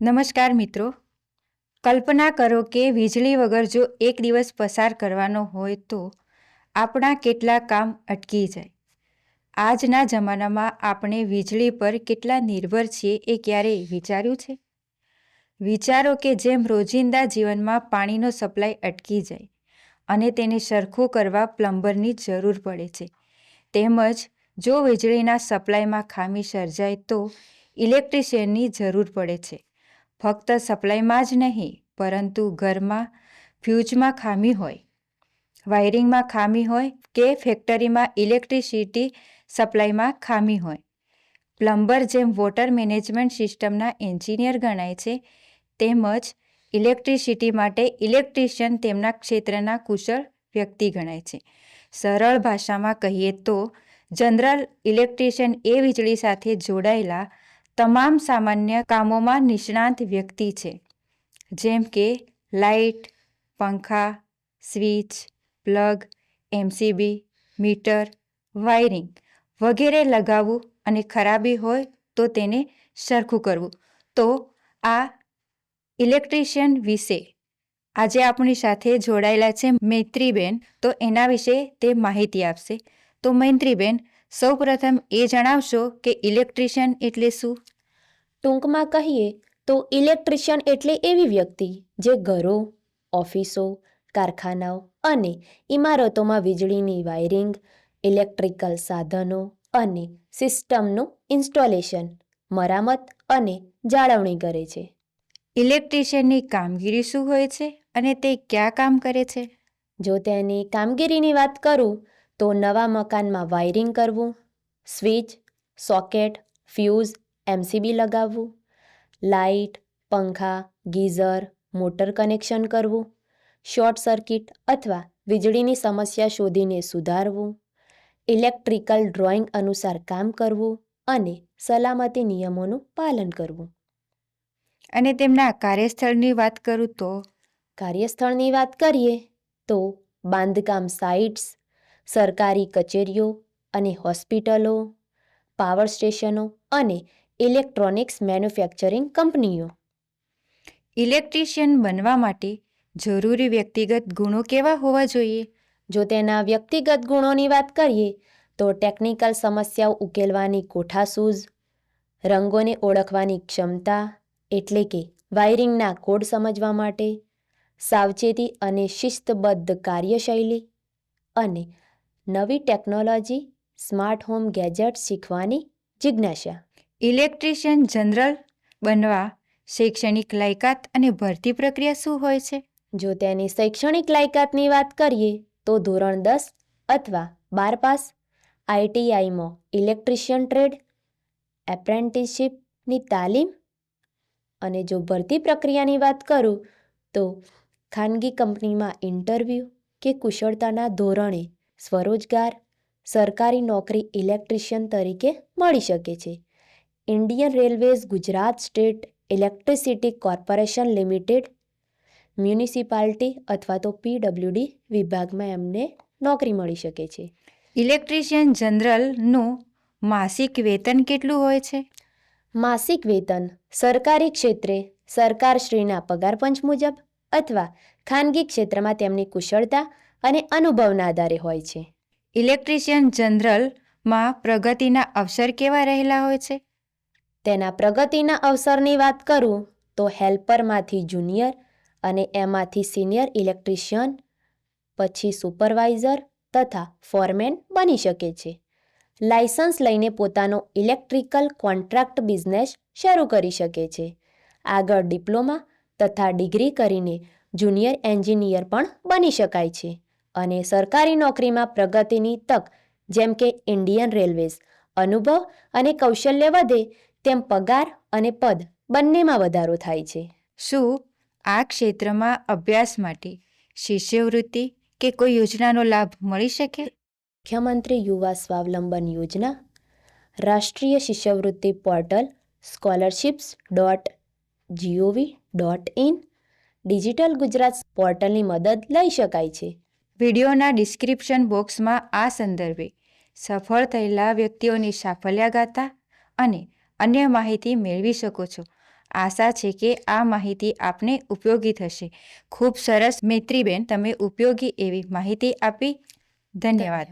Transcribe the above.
નમસ્કાર મિત્રો. કલ્પના કરો કે વીજળી વગર જો એક દિવસ પસાર કરવાનો હોય તો આપણા કેટલા કામ અટકી જાય. આજના જમાનામાં આપણે વીજળી પર કેટલા નિર્ભર છીએ એ ક્યારેય વિચાર્યું છે? વિચારો કે જેમ રોજિંદા જીવનમાં પાણીનો સપ્લાય અટકી જાય અને તેને સરખું કરવા પ્લમ્બરની જરૂર પડે છે, તેમજ જો વીજળીના સપ્લાયમાં ખામી સર્જાય તો ઇલેક્ટ્રિશિયનની જરૂર પડે છે. ફક્ત સપ્લાયમાં જ નહીં, પરંતુ ઘરમાં ફ્યુઝમાં ખામી હોય, વાયરિંગમાં ખામી હોય કે ફેક્ટરીમાં ઇલેક્ટ્રિસિટી સપ્લાયમાં ખામી હોય. પ્લમ્બર જેમ વોટર મેનેજમેન્ટ સિસ્ટમના એન્જિનિયર ગણાય છે, તેમજ ઇલેક્ટ્રિસિટી માટે ઇલેક્ટ્રિશિયન તેમના ક્ષેત્રના કુશળ વ્યક્તિ ગણાય છે. સરળ ભાષામાં કહીએ તો જનરલ ઇલેક્ટ્રિશિયન એ વીજળી સાથે જોડાયેલા તમામ સામાન્ય કામોમાં નિષ્ણાત વ્યક્તિ છે, જેમ કે લાઇટ, પંખા, switch, plug, MCB, meter, wiring વગેરે લગાવવું અને ખરાબી હોય તો તેને સરખું કરવું. તો આ ઇલેક્ટ્રિશિયન વિશે આજે આપણી સાથે જોડાયેલા છે મૈત્રીબેન, તો એના વિશે તે માહિતી આપશે. તો મૈત્રીબેન, સૌપ્રથમ એ જણાવશો કે ઇલેક્ટ્રિશિયન એટલે શું? ટૂંકમાં કહીએ તો ઇલેક્ટ્રિશિયન એટલે એવી વ્યક્તિ જે ઘરો, ઓફિસો, કારખાનાઓ અને ઇમારતોમાં વીજળીની વાયરિંગ, ઇલેક્ટ્રિકલ સાધનો અને સિસ્ટમનું ઇન્સ્ટોલેશન, મરામત અને જાળવણી કરે છે. ઇલેક્ટ્રિશિયનની કામગીરી શું હોય છે અને તે ક્યાં કામ કરે છે? જો તેની કામગીરીની વાત કરું તો નવા મકાનમાં વાયરિંગ કરવું, સ્વિચ, સોકેટ, ફ્યુઝ, એમસીબી લગાવવું, લાઇટ, પંખા, ગીઝર, મોટર કનેક્શન કરવું, શોર્ટ સર્કિટ અથવા વીજળીની સમસ્યા શોધીને સુધારવું, ઇલેક્ટ્રિકલ ડ્રોઈંગ અનુસાર કામ કરવું અને સલામતી નિયમોનું પાલન કરવું. અને તેમના કાર્યસ્થળની વાત કરું તો? કાર્યસ્થળની વાત કરીએ તો બાંધકામ સાઇટ્સ, સરકારી કચેરીઓ અને હોસ્પિટલો, પાવર સ્ટેશનો અને ઇલેક્ટ્રોનિક્સ મેન્યુફેક્ચરિંગ કંપનીઓ. ઇલેક્ટ્રિશિયન બનવા માટે જરૂરી વ્યક્તિગત ગુણો કેવા હોવા જોઈએ? જો તેના વ્યક્તિગત ગુણોની વાત કરીએ તો ટેકનિકલ સમસ્યાઓ ઉકેલવાની કોઠાસૂઝ, રંગોને ઓળખવાની ક્ષમતા એટલે કે વાયરિંગના કોડ સમજવા માટે, સાવચેતી અને શિસ્તબદ્ધ કાર્યશૈલી અને નવી ટેકનોલોજી, સ્માર્ટ હોમ ગેજેટ્સ શીખવાની જિજ્ઞાસા. ઇલેક્ટ્રિશિયન જનરલ બનવા શૈક્ષણિક લાયકાત અને ભરતી પ્રક્રિયા શું હોય છે? જો તેની શૈક્ષણિક લાયકાતની વાત કરીએ તો ધોરણ 10 અથવા 12 પાસ, આઈટીઆઈમાં ઇલેક્ટ્રિશિયન ટ્રેડ, એપ્રેન્ટિસશીપની તાલીમ. અને જો ભરતી પ્રક્રિયાની વાત કરું તો ખાનગી કંપનીમાં ઇન્ટરવ્યૂ કે કુશળતાના ધોરણે સ્વરોજગાર, સરકારી નોકરી ઇલેક્ટ્રિશિયન તરીકે મળી શકે છે. Indian railways Gujarat state electricity corporation limited, municipality અથવા તો પીડબ્લ્યુડી વિભાગમાં એમને નોકરી મળી શકે છે. ઇલેક્ટ્રિશિયન જનરલનું માસિક વેતન કેટલું હોય છે? માસિક વેતન સરકારી ક્ષેત્રે સરકારશ્રીના પગાર પંચ મુજબ અથવા ખાનગી ક્ષેત્રમાં તેમની કુશળતા અને અનુભવના આધારે હોય છે. ઇલેક્ટ્રિશિયન જનરલમાં પ્રગતિના અવસર કેવા રહેલા હોય છે? તેના પ્રગતિના અવસરની વાત કરું તો હેલ્પરમાંથી જુનિયર અને એમાંથી સિનિયર ઇલેક્ટ્રિશિયન, પછી સુપરવાઇઝર તથા ફોરમેન બની શકે છે. લાયસન્સ લઈને પોતાનો ઇલેક્ટ્રિકલ કોન્ટ્રાક્ટ બિઝનેસ શરૂ કરી શકે છે. આગળ ડિપ્લોમા તથા ડિગ્રી કરીને જુનિયર એન્જિનિયર પણ બની શકાય છે. અને સરકારી નોકરીમાં પ્રગતિની તક જેમ કે ઇન્ડિયન રેલવેઝ, અનુભવ અને કૌશલ્ય વધે તેમ પગાર અને પદ બંનેમાં વધારો થાય છે. શું આ ક્ષેત્રમાં અભ્યાસ માટે શિષ્યવૃત્તિ કે કોઈ યોજનાનો લાભ મળી શકે? મુખ્યમંત્રી યુવા સ્વાવલંબન યોજના, રાષ્ટ્રીય શિષ્યવૃત્તિ પોર્ટલ, scholarships.gov.in, ડિજિટલ ગુજરાત પોર્ટલની મદદ લઈ શકાય છે. વિડીયોના ડિસ્ક્રિપ્શન બોક્સમાં આ સંદર્ભે સફળ થયેલા વ્યક્તિઓની સાફલ્યગાથા અને અન્ય માહિતી મેળવી શકો છો. આશા છે કે આ માહિતી આપને ઉપયોગી થશે. ખૂબ સરસ મૈત્રીબેન, તમે ઉપયોગી એવી માહિતી આપી. ધન્યવાદ.